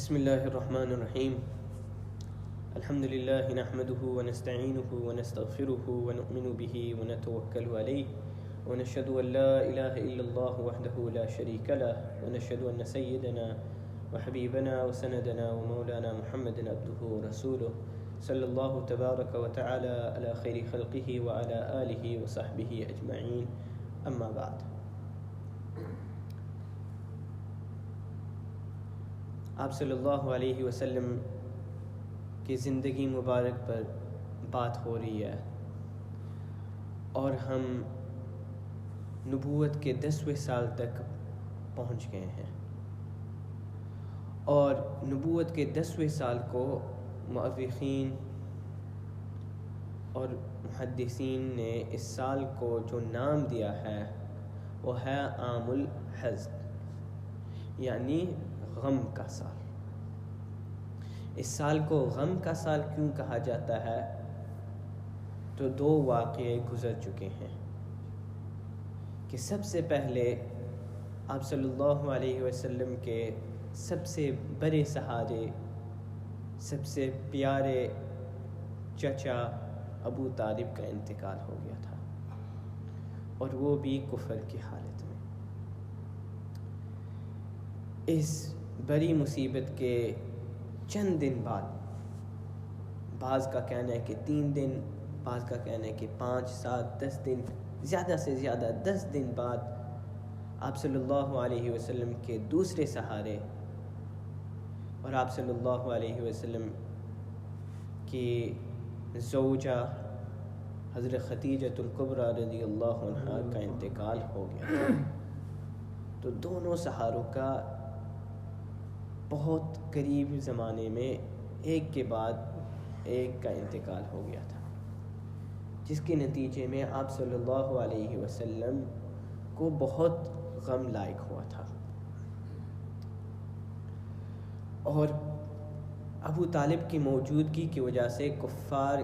بسم الله الرحمن الرحيم. الحمد لله نحمده ونستعينه ونستغفره ونؤمن به ونتوكل عليه ونشهد أن لا إله إلا الله وحده لا شريك له ونشهد أن سيدنا وحبيبنا وسندنا ومولانا محمد عبده ورسوله صلى الله تبارك وتعالى على خير خلقه وعلى آله وصحبه أجمعين. أما بعد. آپ صلی اللہ علیہ وسلم کی زندگی مبارک پر بات ہو رہی ہے اور ہم نبوت کے 10ویں سال تک پہنچ گئے ہیں، اور نبوت کے 10ویں سال کو مؤرخین اور محدثین نے اس سال کو جو نام دیا ہے وہ ہے عام الحزن، یعنی غم کا سال۔ اس سال کو غم کا سال کیوں کہا جاتا ہے؟ تو 2 واقعے گزر چکے ہیں کہ سب سے پہلے آپ صلی اللہ علیہ وسلم کے سب سے بڑے سہارے، سب سے پیارے چچا ابو طالب کا انتقال ہو گیا تھا، اور وہ بھی کفر کی حالت میں۔ اس بڑی مصیبت کے چند دن بعد، بعض کا کہنا ہے کہ 3 دن، بعض کا کہنا ہے کہ 5، 7، 10 دن، زیادہ سے زیادہ 10 دن بعد آپ صلی اللہ علیہ وسلم کے دوسرے سہارے اور آپ صلی اللہ علیہ وسلم کی زوجہ حضرت خدیجۃ الکبریٰ رضی اللہ عنہا کا انتقال ہو گیا۔ تو دونوں سہاروں کا بہت قریب زمانے میں ایک کے بعد ایک کا انتقال ہو گیا تھا، جس کے نتیجے میں آپ صلی اللہ علیہ وسلم کو بہت غم لاحق ہوا تھا، اور ابو طالب کی موجودگی کی وجہ سے کفار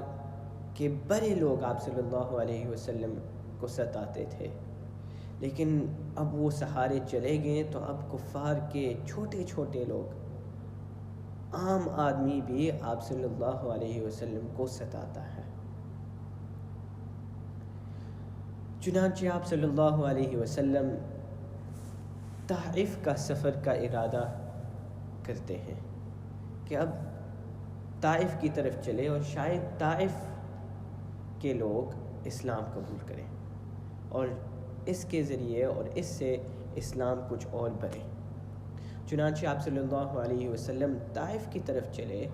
کے بڑے لوگ آپ صلی اللہ علیہ وسلم کو ستاتے تھے، لیکن اب وہ سہارے چلے گئے تو اب کفار کے چھوٹے چھوٹے لوگ، عام آدمی بھی آپ صلی اللہ علیہ وسلم کو ستاتا ہے۔ چنانچہ آپ صلی اللہ علیہ وسلم طائف کا سفر کا ارادہ کرتے ہیں کہ اب طائف کی طرف چلے اور شاید طائف کے لوگ اسلام قبول کریں اور اس کے ذریعے اور اس سے اسلام کچھ اور بڑھے۔ چنانچہ آپ صلی اللہ علیہ وسلم طائف کی طرف چلے،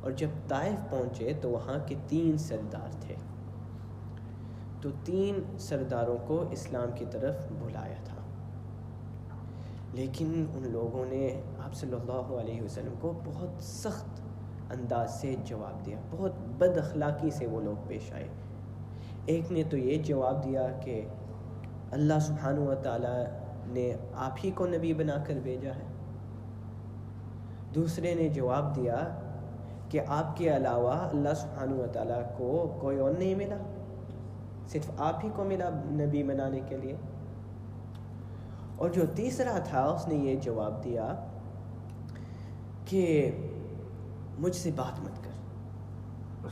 اور جب طائف پہنچے تو وہاں کے 3 سردار تھے، تو 3 سرداروں کو اسلام کی طرف بلایا تھا، لیکن ان لوگوں نے آپ صلی اللہ علیہ وسلم کو بہت سخت انداز سے جواب دیا، بہت بد اخلاقی سے وہ لوگ پیش آئے۔ ایک نے تو یہ جواب دیا کہ اللہ سبحانہ و تعالیٰ نے آپ ہی کو نبی بنا کر بھیجا ہے۔ دوسرے نے جواب دیا کہ آپ کے علاوہ اللہ سبحانہ و تعالیٰ کو کوئی اور نہیں ملا، صرف آپ ہی کو ملا نبی بنانے کے لیے۔ اور جو تیسرا تھا اس نے یہ جواب دیا کہ مجھ سے بات مت کر،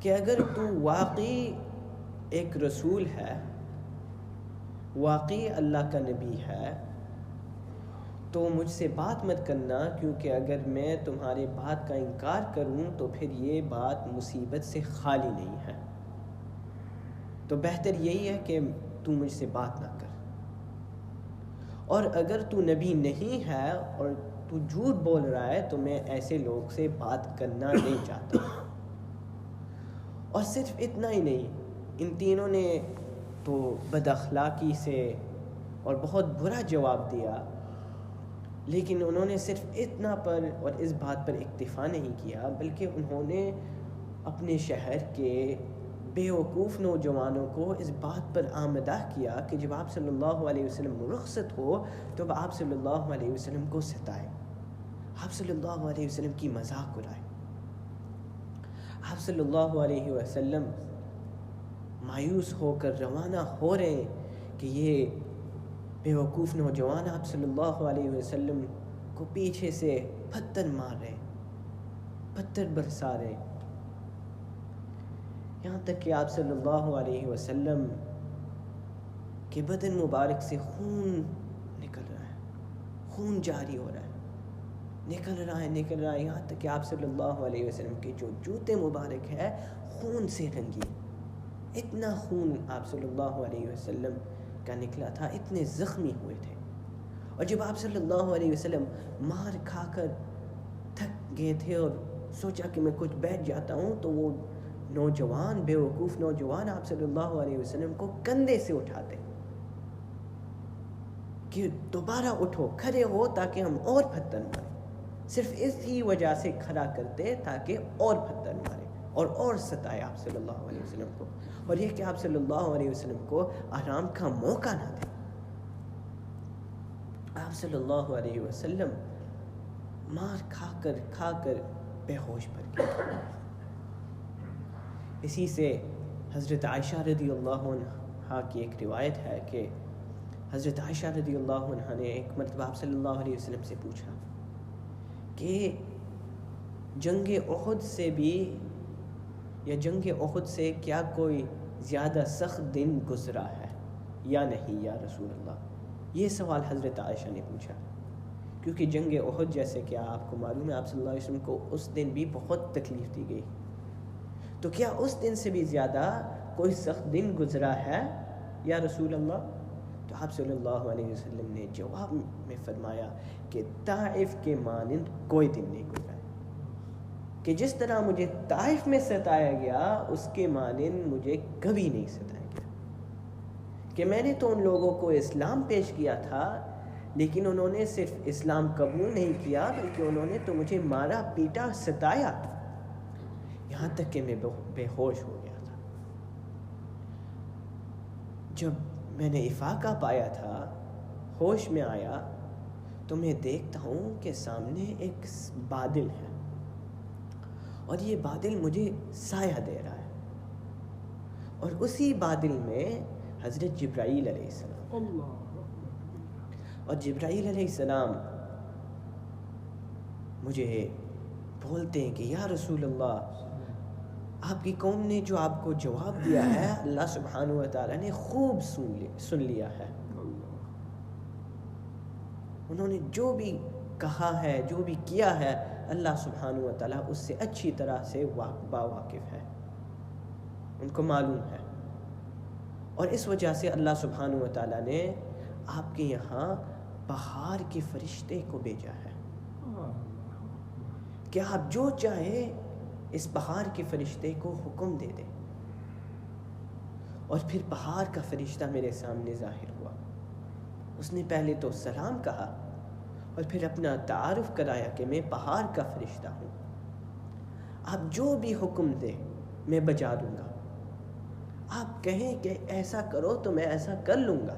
کہ اگر تو واقعی ایک رسول ہے، واقعی اللہ کا نبی ہے، تو مجھ سے بات مت کرنا، کیونکہ اگر میں تمہارے بات کا انکار کروں تو پھر یہ بات مصیبت سے خالی نہیں ہے، تو بہتر یہی ہے کہ تو مجھ سے بات نہ کر، اور اگر تو نبی نہیں ہے اور تو جھوٹ بول رہا ہے تو میں ایسے لوگ سے بات کرنا نہیں چاہتا۔ اور صرف اتنا ہی نہیں، ان تینوں نے تو بد اخلاقی سے اور بہت برا جواب دیا، لیکن انہوں نے صرف اتنا پر اور اس بات پر اکتفا نہیں کیا، بلکہ انہوں نے اپنے شہر کے بیوقوف نوجوانوں کو اس بات پر آمادہ کیا کہ جب آپ صلی اللہ علیہ وسلم رخصت ہو تو آپ صلی اللہ علیہ وسلم کو ستائے، آپ صلی اللہ علیہ وسلم کی مذاق اڑائے۔ آپ صلی اللہ علیہ وسلم مایوس ہو کر روانہ ہو رہے ہیں کہ یہ بیوقوف نوجوان آپ صلی اللہ علیہ وسلم کو پیچھے سے پتھر مار رہے، پتھر برسا رہے، یہاں تک کہ آپ صلی اللہ علیہ وسلم کے بدن مبارک سے خون نکل رہا ہے، خون جاری ہو رہا ہے، نکل رہا ہے، یہاں تک کہ آپ صلی اللہ علیہ وسلم کے جو جوتے مبارک ہے خون سے رنگی، اتنا خون آپ صلی اللہ علیہ وسلم کا نکلا تھا، اتنے زخمی ہوئے تھے۔ اور جب آپ صلی اللہ علیہ وسلم مار کھا کر تھک گئے تھے اور سوچا کہ میں کچھ بیٹھ جاتا ہوں، تو وہ نوجوان، بے وقوف نوجوان آپ صلی اللہ علیہ وسلم کو کندھے سے اٹھاتے کہ دوبارہ اٹھو، کھڑے ہو تاکہ ہم اور پتھر ماریں، صرف اسی وجہ سے کھڑا کرتے تاکہ اور پتھر مارے اور ستائے آپ صلی اللہ علیہ وسلم کو، اور یہ کہ آپ صلی اللہ علیہ وسلم کو آرام کا موقع نہ دے۔ آپ صلی اللہ علیہ وسلم مار کھا کر بے ہوش پڑ گئے۔ اسی سے حضرت عائشہ رضی اللہ عنہ کی ایک روایت ہے کہ حضرت عائشہ رضی اللہ عنہ نے ایک مرتبہ آپ صلی اللہ علیہ وسلم سے پوچھا کہ جنگ احد سے بھی یا جنگ احد سے کیا کوئی زیادہ سخت دن گزرا ہے یا نہیں یا رسول اللہ؟ یہ سوال حضرت عائشہ نے پوچھا، کیونکہ جنگ احد جیسے کہ آپ کو معلوم ہے آپ صلی اللہ علیہ وسلم کو اس دن بھی بہت تکلیف دی گئی، تو کیا اس دن سے بھی زیادہ کوئی سخت دن گزرا ہے یا رسول اللہ؟ تو آپ صلی اللہ علیہ وسلم نے جواب میں فرمایا کہ طائف کے مانند کوئی دن نہیں گزرا ہے، کہ جس طرح مجھے طائف میں ستایا گیا اس کے مانند مجھے کبھی نہیں ستایا گیا، کہ میں نے تو ان لوگوں کو اسلام پیش کیا تھا لیکن انہوں نے صرف اسلام قبول نہیں کیا بلکہ انہوں نے تو مجھے مارا پیٹا ستایا، یہاں تک کہ میں بے ہوش ہو گیا تھا۔ جب میں نے افاقہ پایا تھا، ہوش میں آیا، تو میں دیکھتا ہوں کہ سامنے ایک بادل ہے اور یہ بادل مجھے سایہ دے رہا ہے، اور اسی بادل میں حضرت جبرائیل علیہ السلام، اور جبرائیل علیہ السلام مجھے بولتے ہیں کہ یا رسول اللہ، آپ کی قوم نے جو آپ کو جواب دیا ہے اللہ سبحانہ و تعالیٰ نے خوب سن لیا ہے، انہوں نے جو بھی کہا ہے جو بھی کیا ہے اللہ سبحانہ و تعالیٰ اس سے اچھی طرح سے باواقف ہے، ان کو معلوم ہے، اور اس وجہ سے اللہ سبحانہ و تعالیٰ نے آپ کے یہاں بہار کے فرشتے کو بھیجا ہے کہ آپ جو چاہے اس بہار کے فرشتے کو حکم دے دیں۔ اور پھر بہار کا فرشتہ میرے سامنے ظاہر ہوا، اس نے پہلے تو سلام کہا اور پھر اپنا تعارف کرایا کہ میں بہار کا فرشتہ ہوں، آپ جو بھی حکم دیں میں بجا دوں گا، آپ کہیں کہ ایسا کرو تو میں ایسا کر لوں گا،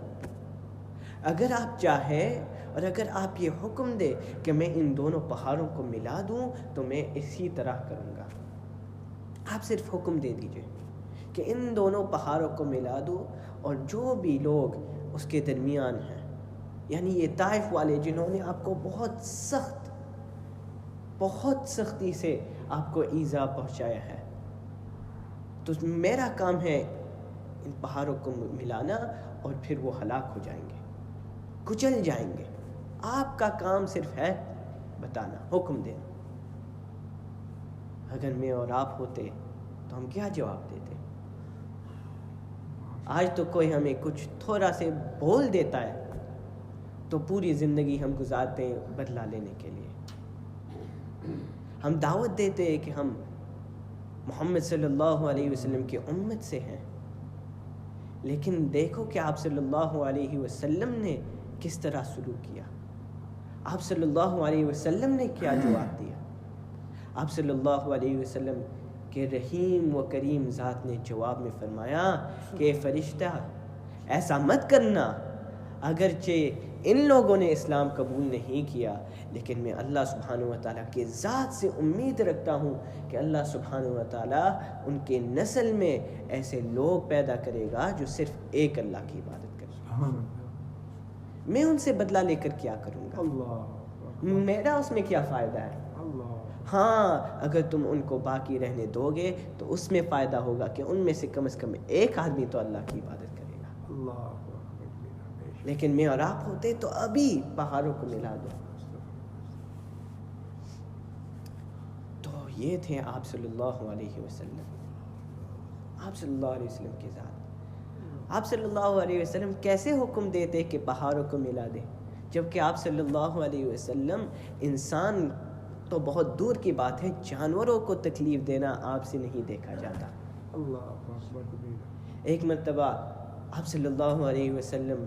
اگر آپ چاہیں اور اگر آپ یہ حکم دے کہ میں ان دونوں پہاڑوں کو ملا دوں تو میں اسی طرح کروں گا، آپ صرف حکم دے دیجئے کہ ان دونوں پہاڑوں کو ملا دو، اور جو بھی لوگ اس کے درمیان ہیں، یعنی یہ طائف والے جنہوں نے آپ کو بہت سختی سے آپ کو ایذا پہنچایا ہے، تو میرا کام ہے ان پہاڑوں کو ملانا، اور پھر وہ ہلاک ہو جائیں گے، کچل جائیں گے، آپ کا کام صرف ہے بتانا، حکم دینا۔ اگر میں اور آپ ہوتے تو ہم کیا جواب دیتے؟ آج تو کوئی ہمیں کچھ تھوڑا سے بول دیتا ہے تو پوری زندگی ہم گزارتے ہیں بدلہ لینے کے لیے، ہم دعوت دیتے ہیں کہ ہم محمد صلی اللہ علیہ وسلم کی امت سے ہیں، لیکن دیکھو کہ آپ صلی اللہ علیہ وسلم نے کس طرح سلوک کیا، آپ صلی اللہ علیہ وسلم نے کیا جواب دیا۔ آپ صلی اللہ علیہ وسلم کہ رحیم و کریم ذات نے جواب میں فرمایا کہ فرشتہ ایسا مت کرنا، اگرچہ ان لوگوں نے اسلام قبول نہیں کیا لیکن میں اللہ سبحانہ و تعالیٰ کے ذات سے امید رکھتا ہوں کہ اللہ سبحانہ و تعالیٰ ان کے نسل میں ایسے لوگ پیدا کرے گا جو صرف ایک اللہ کی عبادت کریں، میں ان سے بدلہ لے کر کیا کروں گا؟ میرا اس میں کیا فائدہ ہے؟ ہاں اگر تم ان کو باقی رہنے دو گے تو اس میں فائدہ ہوگا کہ ان میں سے کم از کم ایک آدمی تو اللہ کی عبادت کرے گا. لیکن میں اور آپ ہوتے تو ابھی پہاڑوں کو ملا دو. تو یہ تھے آپ صلی اللہ علیہ وسلم. آپ صلی اللہ علیہ وسلم کی ذات. آپ صلی اللہ علیہ وسلم کیسے حکم دیتے کہ پہاڑوں کو ملا دے، جبکہ آپ صلی اللہ علیہ وسلم انسان تو بہت دور کی بات ہے، جانوروں کو تکلیف دینا آپ سے نہیں دیکھا جاتا. ایک مرتبہ آپ صلی اللہ علیہ وسلم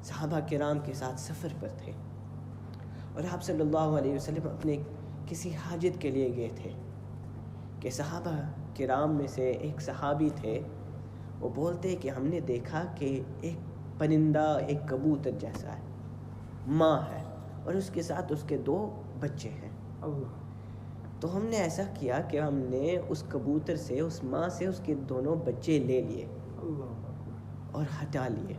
صحابہ کرام کے ساتھ سفر پر تھے اور آپ صلی اللہ علیہ وسلم اپنے کسی حاجت کے لیے گئے تھے کہ صحابہ کرام میں سے ایک صحابی تھے، وہ بولتے کہ ہم نے دیکھا کہ ایک پرندہ ایک کبوتر جیسا ہے، ماں ہے اور اس کے ساتھ اس کے 2 بچے ہیں. تو ہم نے ایسا کیا کہ ہم نے اس کبوتر سے، اس ماں سے اس کے 2 بچے لے لیے اور ہٹا لیے.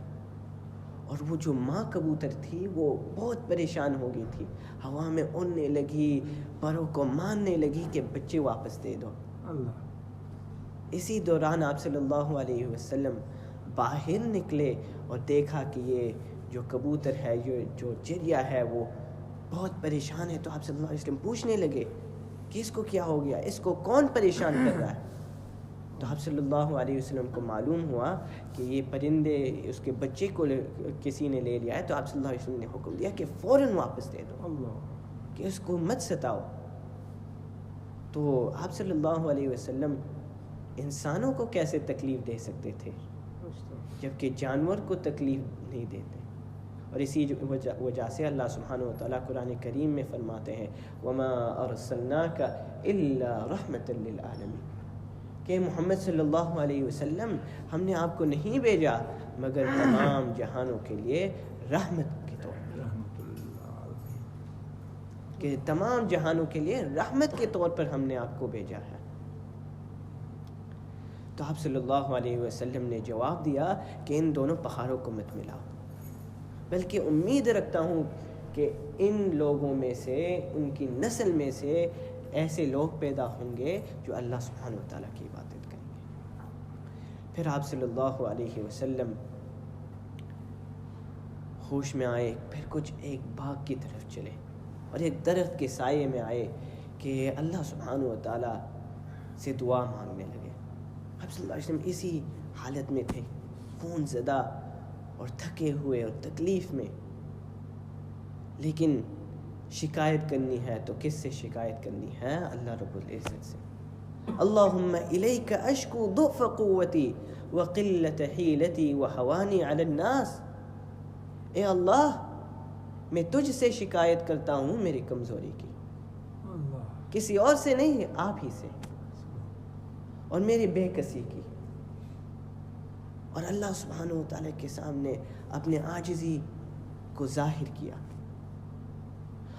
اور وہ جو ماں کبوتر تھی وہ بہت پریشان ہو گئی تھی، ہوا میں اڑنے لگی، پروں کو مارنے لگی کہ بچے واپس دے دو. اسی دوران آپ صلی اللہ علیہ وسلم باہر نکلے اور دیکھا کہ یہ جو کبوتر ہے، جو چڑیا ہے، وہ بہت پریشان ہے. تو آپ صلی اللہ علیہ وسلم پوچھنے لگے کہ اس کو کیا ہو گیا، اس کو کون پریشان کر رہا ہے؟ تو آپ صلی اللہ علیہ وسلم کو معلوم ہوا کہ یہ پرندے اس کے بچے کو کسی نے لے لیا ہے. تو آپ صلی اللہ علیہ وسلم نے حکم دیا کہ فوراً واپس دے دو، کہ اس کو مت ستاؤ. تو آپ صلی اللہ علیہ وسلم انسانوں کو کیسے تکلیف دے سکتے تھے جبکہ جانور کو تکلیف نہیں دیتے؟ اور اسی وجہ سے اللہ سبحانہ و تعالیٰ قرآن کریم میں فرماتے ہیں وَمَا أَرْسَلْنَاكَ إِلَّا رَحْمَةً لِلْعَالَمِينَ، کہ محمد صلی اللہ علیہ وسلم ہم نے آپ کو نہیں بھیجا مگر تمام جہانوں کے لیے رحمت کے طور پر، کہ تمام جہانوں کے لیے رحمت کے طور پر ہم نے آپ کو بھیجا ہے. تو آپ صلی اللہ علیہ وسلم نے جواب دیا کہ ان دونوں پہاڑوں کو مت ملاؤ، بلکہ امید رکھتا ہوں کہ ان لوگوں میں سے، ان کی نسل میں سے ایسے لوگ پیدا ہوں گے جو اللہ سبحانہ و تعالیٰ کی عبادت کریں گے. پھر آپ صلی اللہ علیہ وسلم ہوش میں آئے، پھر کچھ ایک باغ کی طرف چلے اور ایک درخت کے سائے میں آئے کہ اللہ سبحانہ و تعالیٰ سے دعا مانگنے لگے. آپ صلی اللہ علیہ وسلم اسی حالت میں تھے، خون زدہ اور تھکے ہوئے اور تکلیف میں. لیکن شکایت کرنی ہے تو کس سے شکایت کرنی ہے؟ اللہ رب العزت سے. اللہم الیک اشکو ضعف قوتی وقلت حیلتی وحوانی علی الناس، اے اللہ میں تجھ سے شکایت کرتا ہوں میری کمزوری کی، کسی اور سے نہیں، آپ ہی سے، اور میری بے کسی کی. اور اللہ سبحانہ و تعالیٰ کے سامنے اپنے عاجزی کو ظاہر کیا.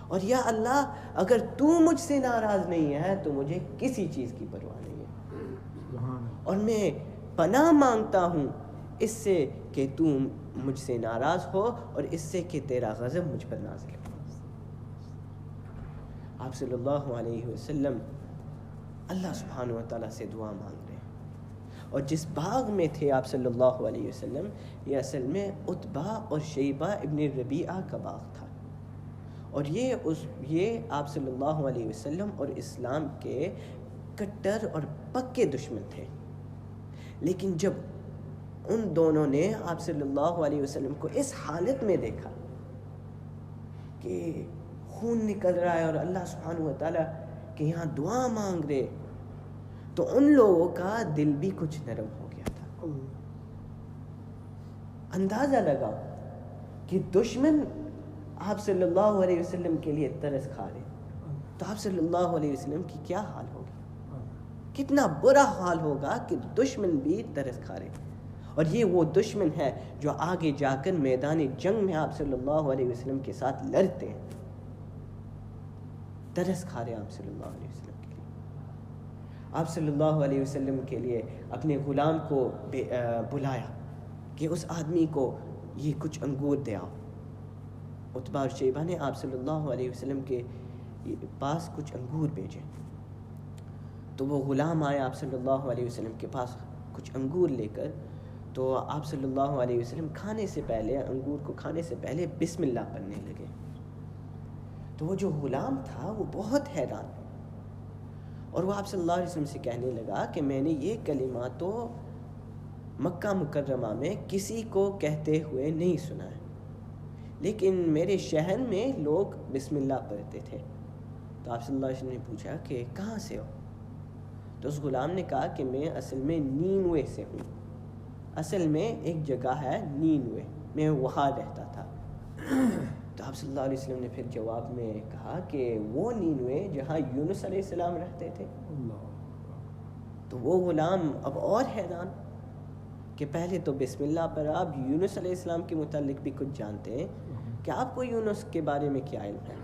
اور یا اللہ اگر تو مجھ سے ناراض نہیں ہے تو مجھے کسی چیز کی پرواہ نہیں ہے، اور میں پناہ مانگتا ہوں اس سے کہ تو مجھ سے ناراض ہو اور اس سے کہ تیرا غضب مجھ پر نازل ہو. آپ صلی اللہ علیہ وسلم اللہ سبحانہ و تعالیٰ سے دعا مانگ رہے ہیں. اور جس باغ میں تھے آپ صلی اللہ علیہ وسلم، یہ اصل میں عتبہ اور شیبہ ابن ربیعہ کا باغ تھا، اور یہ آپ صلی اللہ علیہ وسلم اور اسلام کے کٹر اور پکے دشمن تھے. لیکن جب ان دونوں نے آپ صلی اللہ علیہ وسلم کو اس حالت میں دیکھا کہ خون نکل رہا ہے اور اللہ سبحانہ و تعالیٰ کہ یہاں دعا مانگ رہے، تو ان لوگوں کا دل بھی کچھ نرم ہو گیا تھا. اندازہ لگا کہ دشمن آپ صلی اللہ علیہ وسلم کے لیے ترس کھا رہے، تو آپ صلی اللہ علیہ وسلم کی کیا حال ہوگی، کتنا برا حال ہوگا کہ دشمن بھی ترس کھا رہے. اور یہ وہ دشمن ہے جو آگے جا کر میدان جنگ میں آپ صلی اللہ علیہ وسلم کے ساتھ لڑتے ہیں. ترس کھا رہے آپ صلی اللہ علیہ وسلم کے لیے. آپ صلی اللہ علیہ وسلم کے لیے اپنے غلام کو بلایا کہ اس آدمی کو یہ کچھ انگور دے آؤ. عتبہ اور شیبہ نے آپ صلی اللہ علیہ وسلم کے پاس کچھ انگور بھیجے. تو وہ غلام آئے آپ صلی اللہ علیہ وسلم کے پاس کچھ انگور لے کر. تو آپ صلی اللہ علیہ وسلم کھانے سے پہلے، انگور کو کھانے سے پہلے بسم اللہ پڑھنے لگے. تو وہ جو غلام تھا وہ بہت حیران، اور وہ آپ صلی اللہ علیہ وسلم سے کہنے لگا کہ میں نے یہ کلمہ تو مکہ مکرمہ میں کسی کو کہتے ہوئے نہیں سنا ہے، لیکن میرے شہر میں لوگ بسم اللہ پڑھتے تھے. تو آپ صلی اللہ علیہ وسلم نے پوچھا کہ کہاں سے ہو؟ تو اس غلام نے کہا کہ میں اصل میں نینوے سے ہوں. اصل میں ایک جگہ ہے نینوے، میں وہاں رہتا تھا. تو آپ صلی اللہ علیہ وسلم نے پھر جواب میں کہا کہ وہ نینوے جہاں یونس علیہ السلام رہتے تھے. تو وہ غلام اب اور حیران کہ پہلے تو بسم اللہ پر آپ یونس علیہ السلام کے متعلق بھی کچھ جانتے ہیں، کہ آپ کو یونس کے بارے میں کیا علم ہے؟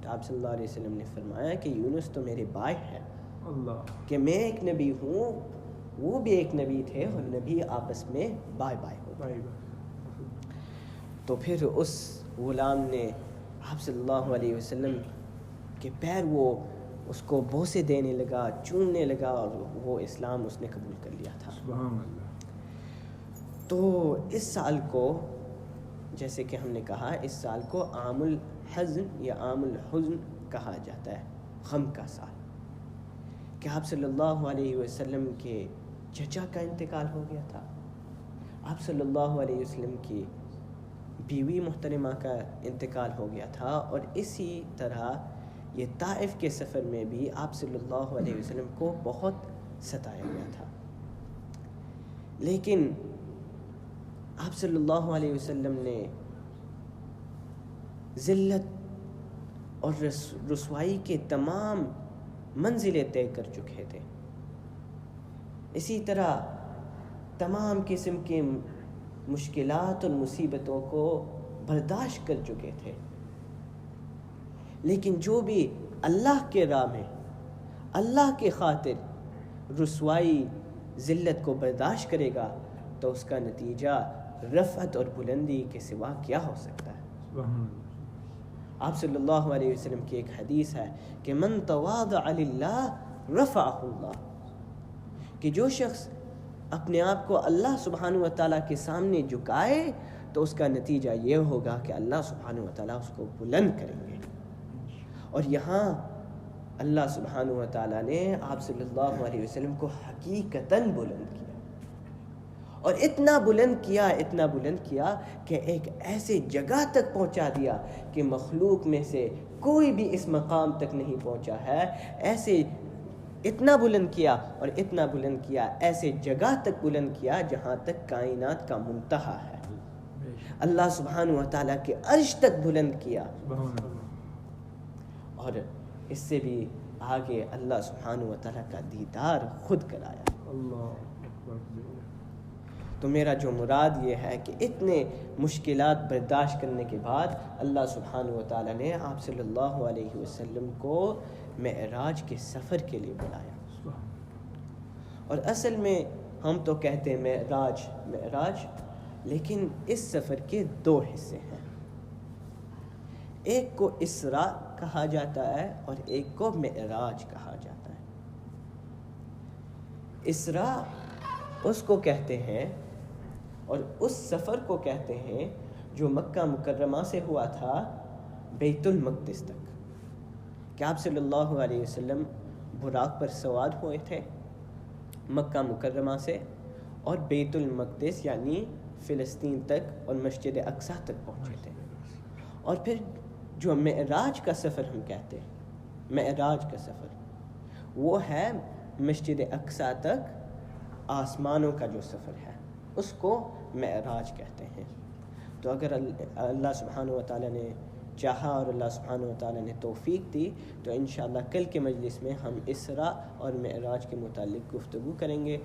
تو آپ صلی اللہ علیہ وسلم نے فرمایا کہ یونس تو میرے بھائی ہے، کہ میں ایک نبی ہوں، وہ بھی ایک نبی تھے، اور نبی آپس میں بھائی بھائی ہوتے ہیں. تو پھر اس غلام نے آپ صلی اللہ علیہ وسلم کے پیر وہ اس کو بوسے دینے لگا، چومنے لگا، اور وہ اسلام اس نے قبول کر لیا تھا. سبحان اللہ. تو اس سال کو، جیسے کہ ہم نے کہا، اس سال کو عام الحزن یا عام الحزن کہا جاتا ہے، غم کا سال، کہ آپ صلی اللہ علیہ وسلم کے چچا کا انتقال ہو گیا تھا. آپ صلی اللہ علیہ وسلم کی بیوی محترمہ کا انتقال ہو گیا تھا، اور اسی طرح یہ طائف کے سفر میں بھی آپ صلی اللہ علیہ وسلم کو بہت ستایا گیا تھا. لیکن آپ صلی اللہ علیہ وسلم نے ذلت اور رسوائی کے تمام منزلیں طے کر چکے تھے. اسی طرح تمام قسم کے مشکلات اور مصیبتوں کو برداشت کر چکے تھے. لیکن جو بھی اللہ کے راہ میں، اللہ کے خاطر رسوائی، ذلت کو برداشت کرے گا، تو اس کا نتیجہ رفعت اور بلندی کے سوا کیا ہو سکتا ہے؟ آپ صلی اللہ علیہ وسلم کی ایک حدیث ہے کہ من تواضع للہ رفعہ اللہ، کہ جو شخص اپنے آپ کو اللہ سبحانہ و تعالیٰ کے سامنے جھکائے تو اس کا نتیجہ یہ ہوگا کہ اللہ سبحانہ و تعالیٰ اس کو بلند کریں گے. اور یہاں اللہ سبحانہ و تعالیٰ نے آپ صلی اللہ علیہ وسلم کو حقیقتاً بلند کیا، اور اتنا بلند کیا کہ ایک ایسے جگہ تک پہنچا دیا کہ مخلوق میں سے کوئی بھی اس مقام تک نہیں پہنچا ہے. ایسے اتنا بلند کیا ایسے جگہ تک بلند کیا جہاں تک کائنات کا منتہا ہے. اللہ سبحانہ و تعالیٰ کے عرش تک بلند کیا، اور اس سے بھی آگے اللہ سبحانہ و تعالیٰ کا دیدار خود کرایا. تو میرا جو مراد یہ ہے کہ اتنے مشکلات برداشت کرنے کے بعد اللہ سبحانہ و تعالیٰ نے آپ صلی اللہ علیہ وسلم کو معراج کے سفر کے لیے بلایا. اور اصل میں ہم تو کہتے ہیں معراج، لیکن اس سفر کے دو حصے ہیں. ایک کو اسراء کہا جاتا ہے اور ایک کو معراج کہا جاتا ہے. اسراء اس کو کہتے ہیں، اور اس سفر کو کہتے ہیں جو مکہ مکرمہ سے ہوا تھا بیت المقدس تک، کہ آپ صلی اللہ علیہ وسلم براق پر سوار ہوئے تھے مکہ مکرمہ سے، اور بیت المقدس یعنی فلسطین تک اور مسجد اقصیٰ تک پہنچے تھے. اور پھر جو معراج کا سفر ہم کہتے ہیں، معراج کا سفر وہ ہے مسجد اقصیٰ تک آسمانوں کا جو سفر ہے، اس کو معراج کہتے ہیں. تو اگر اللہ سبحانہ و تعالیٰ نے چاہا اور اللہ سبحانہ و تعالیٰ نے توفیق دی تو انشاءاللہ کل کے مجلس میں ہم اسراء اور معراج کے متعلق گفتگو کریں گے.